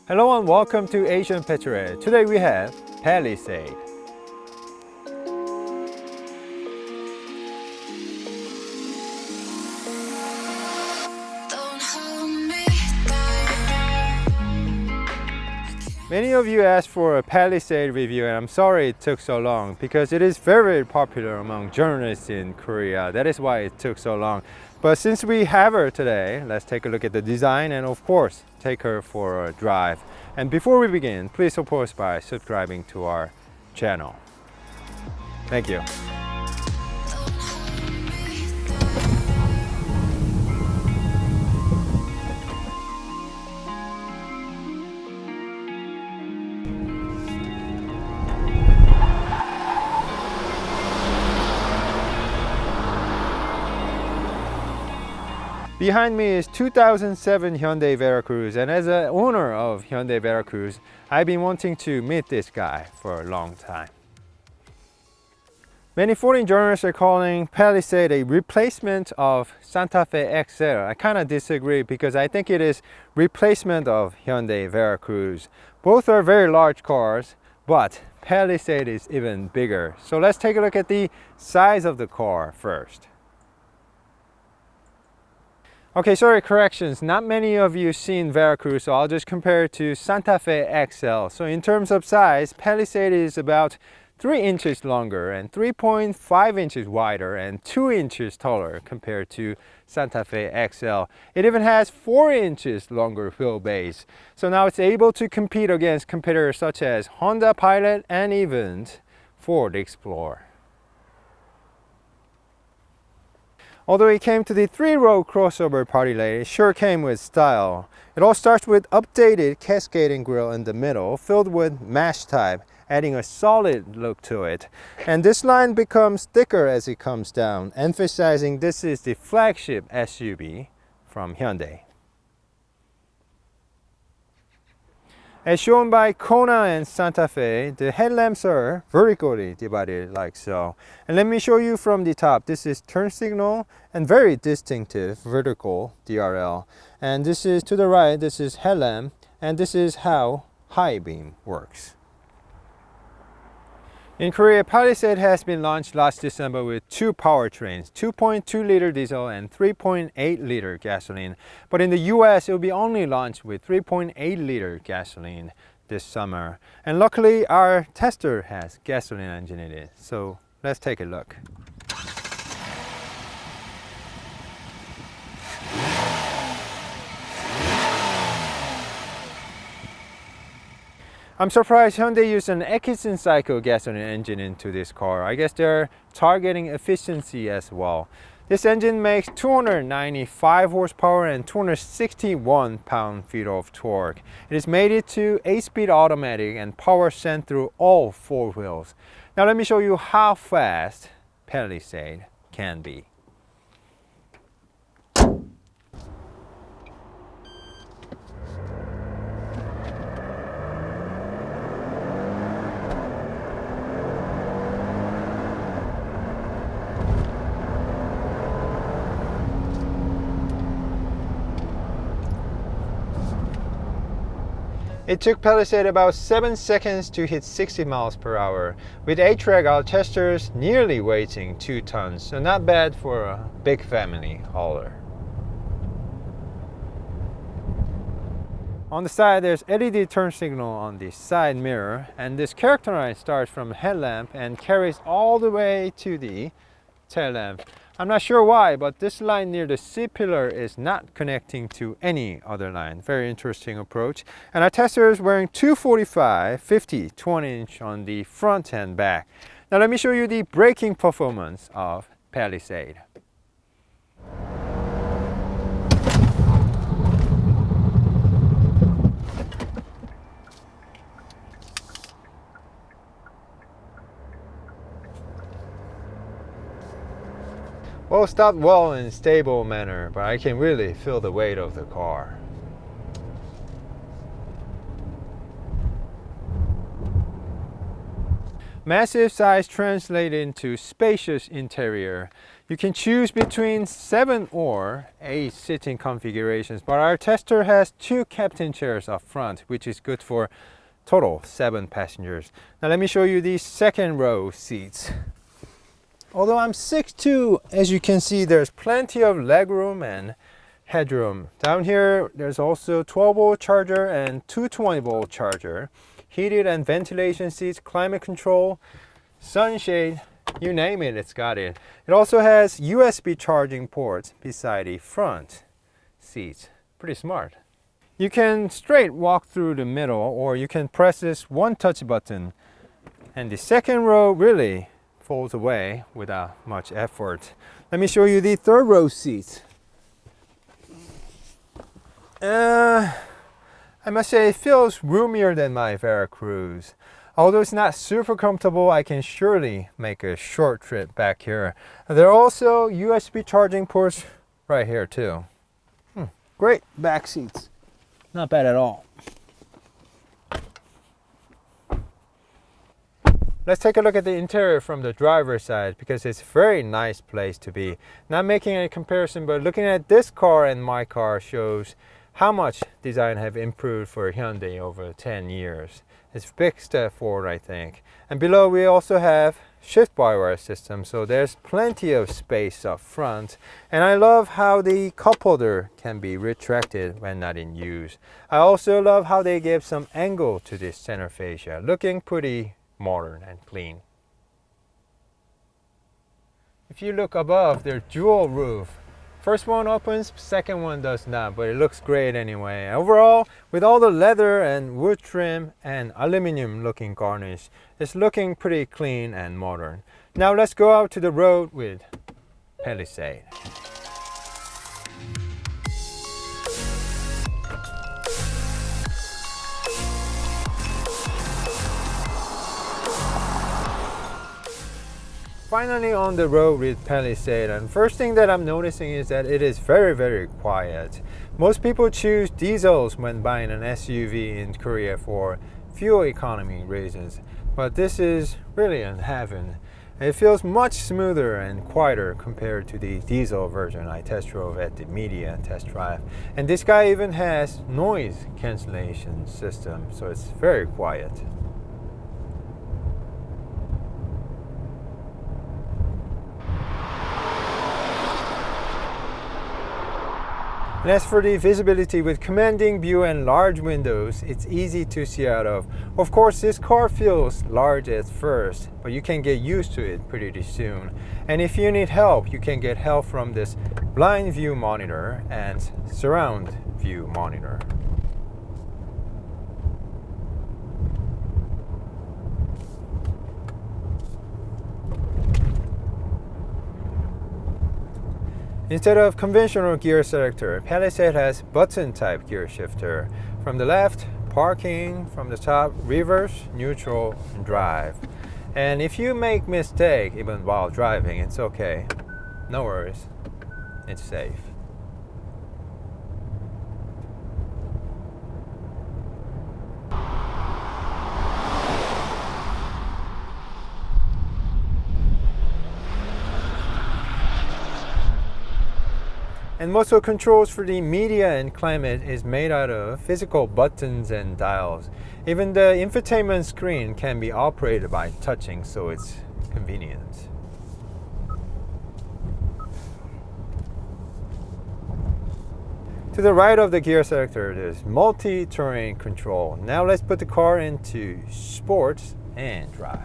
Hello and welcome to Asian Petrolhead. Today we have Palisade. Many of you asked for a Palisade review and I'm sorry it took so long because it is very popular among journalists in Korea. That is why it took so long. But since we have her today, let's take a look at the design and of course take her for a drive. And before we begin, please support us by subscribing to our channel. Thank you. Behind me is 2007 Hyundai Veracruz, and as an owner of Hyundai Veracruz, I've been wanting to meet this guy for a long time. Many foreign journalists are calling Palisade a replacement of Santa Fe XL. I kind of disagree because I think it is replacement of Hyundai Veracruz. Both are very large cars, but Palisade is even bigger. So let's take a look at the size of the car first. Okay, sorry, corrections. Not many of you seen Veracruz, so I'll just compare it to Santa Fe XL. So in terms of size, Palisade is about 3 inches longer and 3.5 inches wider and 2 inches taller compared to Santa Fe XL. It even has 4 inches longer wheelbase. So now it's able to compete against competitors such as Hyundai Pilot and even Ford Explorer. Although it came to the 3-row crossover Paliase, it sure came with style. It all starts with updated cascading grille in the middle, filled with mesh type, adding a solid look to it. And this line becomes thicker as it comes down, emphasizing this is the flagship SUV from Hyundai. As shown by Kona and Santa Fe, the headlamps are vertically divided like so. And let me show you from the top. This is turn signal and very distinctive vertical DRL. And this is to the right, this is headlamp, and this is how high beam works. In Korea, Palisade has been launched last December with 2 powertrains, 2.2-liter diesel and 3.8-liter gasoline. But in the US, it will be only launched with 3.8-liter gasoline this summer. And luckily, our tester has gasoline engine in it. So let's take a look. I'm surprised Hyundai used an Ekison cycle gasoline engine into this car. I guess they're targeting efficiency as well. This engine makes 295 horsepower and 261 pound-feet of torque. It is mated to 8-speed automatic and power sent through all 4 wheels. Now let me show you how fast Palisade can be. It took Palisade about 7 seconds to hit 60 miles per hour, with 8-track our testers nearly weighing 2 tons, so not bad for a big family hauler. On the side, there's LED turn signal on the side mirror, and this character light starts from the headlamp and carries all the way to the tail lamp. I'm not sure why, but this line near the C-pillar is not connecting to any other line. Very interesting approach. And our tester is wearing 245 50 20-inch on the front and back. Now let me show you the braking performance of Palisade. Well, stopped well in a stable manner, but I can really feel the weight of the car. Massive size translated into spacious interior. You can choose between 7 or 8 sitting configurations, but our tester has 2 captain chairs up front, which is good for total 7 passengers. Now let me show you these second row seats. Although I'm 6'2", as you can see, there's plenty of legroom and headroom. Down here, there's also 12-volt charger and 220-volt charger. Heated and ventilation seats, climate control, sunshade, you name it, it's got it. It also has USB charging ports beside the front seats. Pretty smart. You can straight walk through the middle, or you can press this one touch button. And the second row really folds away without much effort. Let me show you the third row seats. I must say it feels roomier than my Veracruz. Although it's not super comfortable, I can surely make a short trip back here. There are also USB charging ports right here too. Great back seats. Not bad at all. Let's take a look at the interior from the driver's side, because it's a very nice place to be. Not making a comparison, but looking at this car and my car shows how much design have improved for Hyundai over 10 years. It's a big step forward, I think. And below we also have shift-by-wire system, so there's plenty of space up front. And I love how the cup holder can be retracted when not in use. I also love how they give some angle to this center fascia, looking pretty modern and clean. If you look above, there's dual roof. First one opens, second one does not, but it looks great anyway. Overall, with all the leather and wood trim and aluminum looking garnish, it's looking pretty clean and modern. Now let's go out to the road with Palisade. Finally on the road with Palisade, and first thing that I'm noticing is that it is very quiet. Most people choose diesels when buying an SUV in Korea for fuel economy reasons, but this is really in heaven. It feels much smoother and quieter compared to the diesel version I test drove at the media test drive. And this guy even has noise cancellation system, so it's very quiet. And as for the visibility, with commanding view and large windows, it's easy to see out of. Of course, this car feels large at first, but you can get used to it pretty soon. And if you need help, you can get help from this blind view monitor and surround view monitor. Instead of conventional gear selector, Palisade has button-type gear shifter. From the left, parking, from the top, reverse, neutral, and drive. And if you make mistake even while driving, it's okay. No worries. It's safe. And most of the controls for the media and climate is made out of physical buttons and dials. Even the infotainment screen can be operated by touching, so it's convenient. To the right of the gear selector, there's multi-terrain control. Now let's put the car into sports and drive.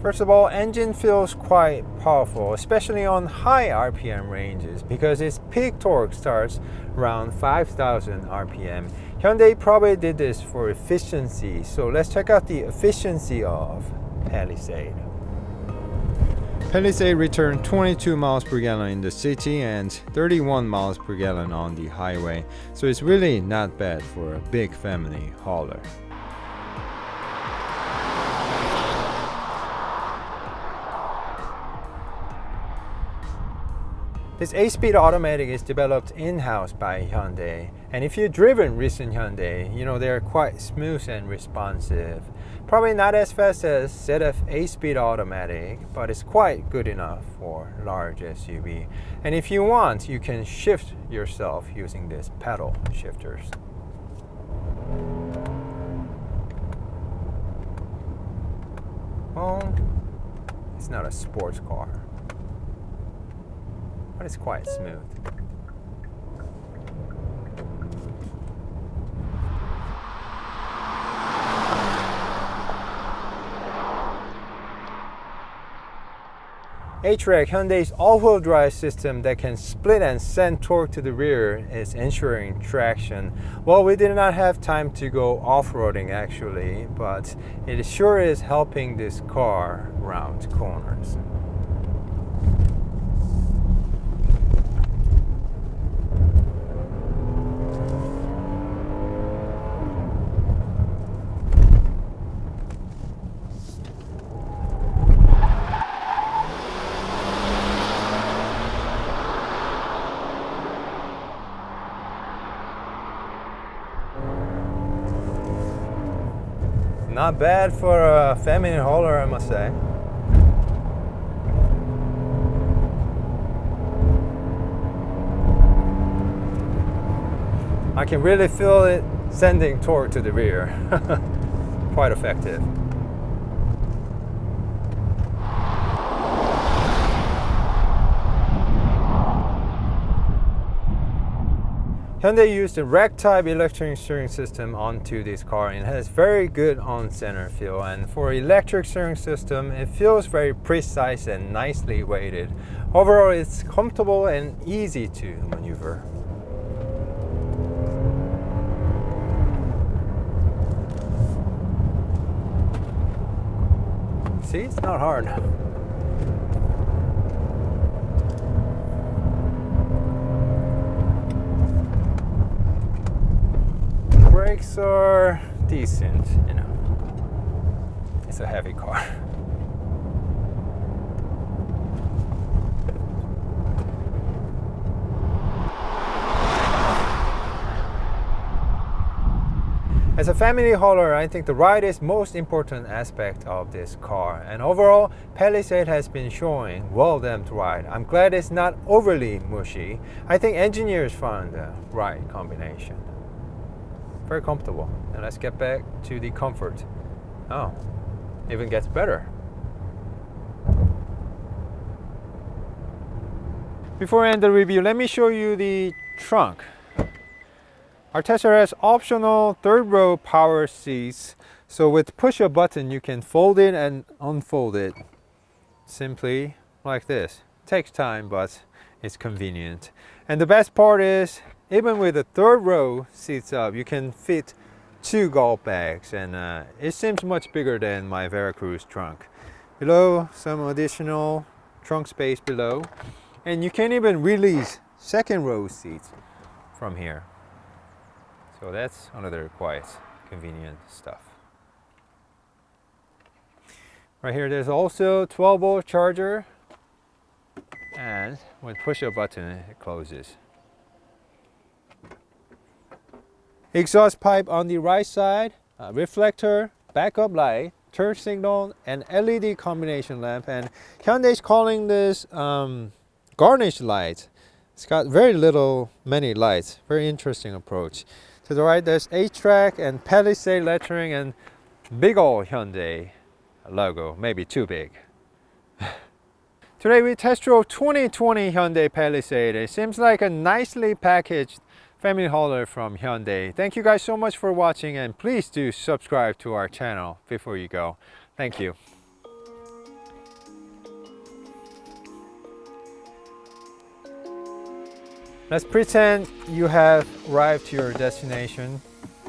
First of all, engine feels quite powerful, especially on high RPM ranges, because its peak torque starts around 5,000 RPM. Hyundai probably did this for efficiency, so let's check out the efficiency of Palisade. Palisade returned 22 miles per gallon in the city and 31 miles per gallon on the highway, so it's really not bad for a big family hauler. This 8-speed automatic is developed in-house by Hyundai, and if you've driven recent Hyundai, you know they're quite smooth and responsive. Probably not as fast as ZF 8-speed automatic, but it's quite good enough for large SUV. And if you want, you can shift yourself using these pedal shifters. Well, it's not a sports car, but it's quite smooth. H-Track, Hyundai's all-wheel drive system that can split and send torque to the rear, is ensuring traction. Well, we did not have time to go off-roading actually, but it sure is helping this car round corners. Not bad for a feminine hauler, I must say. I can really feel it sending torque to the rear. Quite effective. Hyundai used a rack-type electric steering system onto this car and has very good on-center feel. And for electric steering system, it feels very precise and nicely weighted. Overall, it's comfortable and easy to maneuver. See, it's not hard. Brakes are decent, you know. It's a heavy car. As a family hauler, I think the ride is most important aspect of this car. And overall, Palisade has been showing well-damped ride. I'm glad it's not overly mushy. I think engineers found the right combination. Very comfortable. And let's get back to the comfort. Oh, even gets better. Before I end the review, let me show you the trunk. Our Tesla has optional third row power seats. So with push a button, you can fold it and unfold it simply like this. Takes time, but it's convenient. And the best part is, even with the third row seats up, you can fit 2 golf bags, and it seems much bigger than my Veracruz trunk. Below, some additional trunk space below, and you can even release second row seats from here. So that's another quite convenient stuff. Right here, there's also 12-volt charger, and when push a button, it closes. Exhaust pipe on the right side, reflector, backup light, turn signal, and LED combination lamp. And Hyundai's calling this garnish light. It's got many lights. Very interesting approach. To the right, there's H-Track and Palisade lettering and big old Hyundai logo, maybe too big. Today we test drove 2020 Hyundai Palisade. It seems like a nicely packaged family hauler from Hyundai. Thank you guys so much for watching, and please do subscribe to our channel before you go. Thank you. Let's pretend you have arrived to your destination.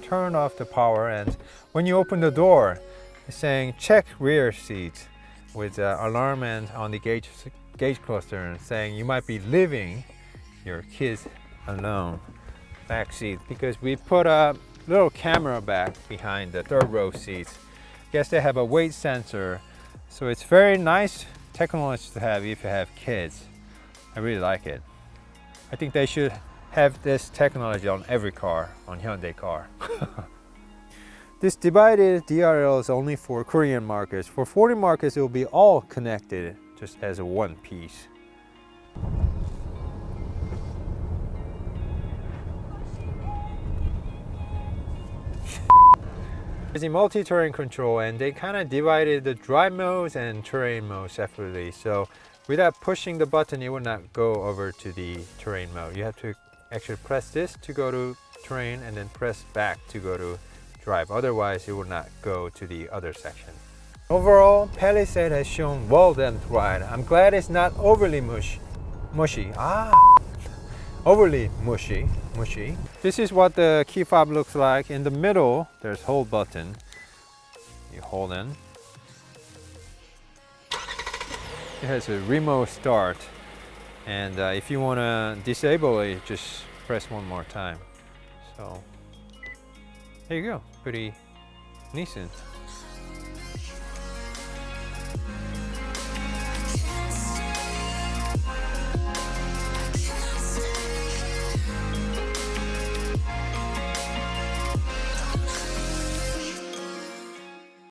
Turn off the power, and when you open the door, it's saying check rear seat with alarm and on the gauge cluster, and saying you might be leaving your kids alone. Back seat, because we put a little camera back behind the third row seats. Guess they have a weight sensor, so it's very nice technology to have if you have kids. I really like it. I think they should have this technology on every car, on Hyundai car. This divided DRL is only for Korean markets. For foreign markets, it will be all connected just as a one piece. It's a multi-terrain control, and they kind of divided the drive modes and terrain mode separately. So without pushing the button, it will not go over to the terrain mode. You have to actually press this to go to terrain and then press back to go to drive. Otherwise, it will not go to the other section. Overall, Palisade has shown well-done ride. I'm glad it's not overly mushy. Overly mushy. This is what the key fob looks like. In the middle, there's hold button. You hold in. It has a remote start, and if you want to disable it, just press one more time. So there you go, pretty decent.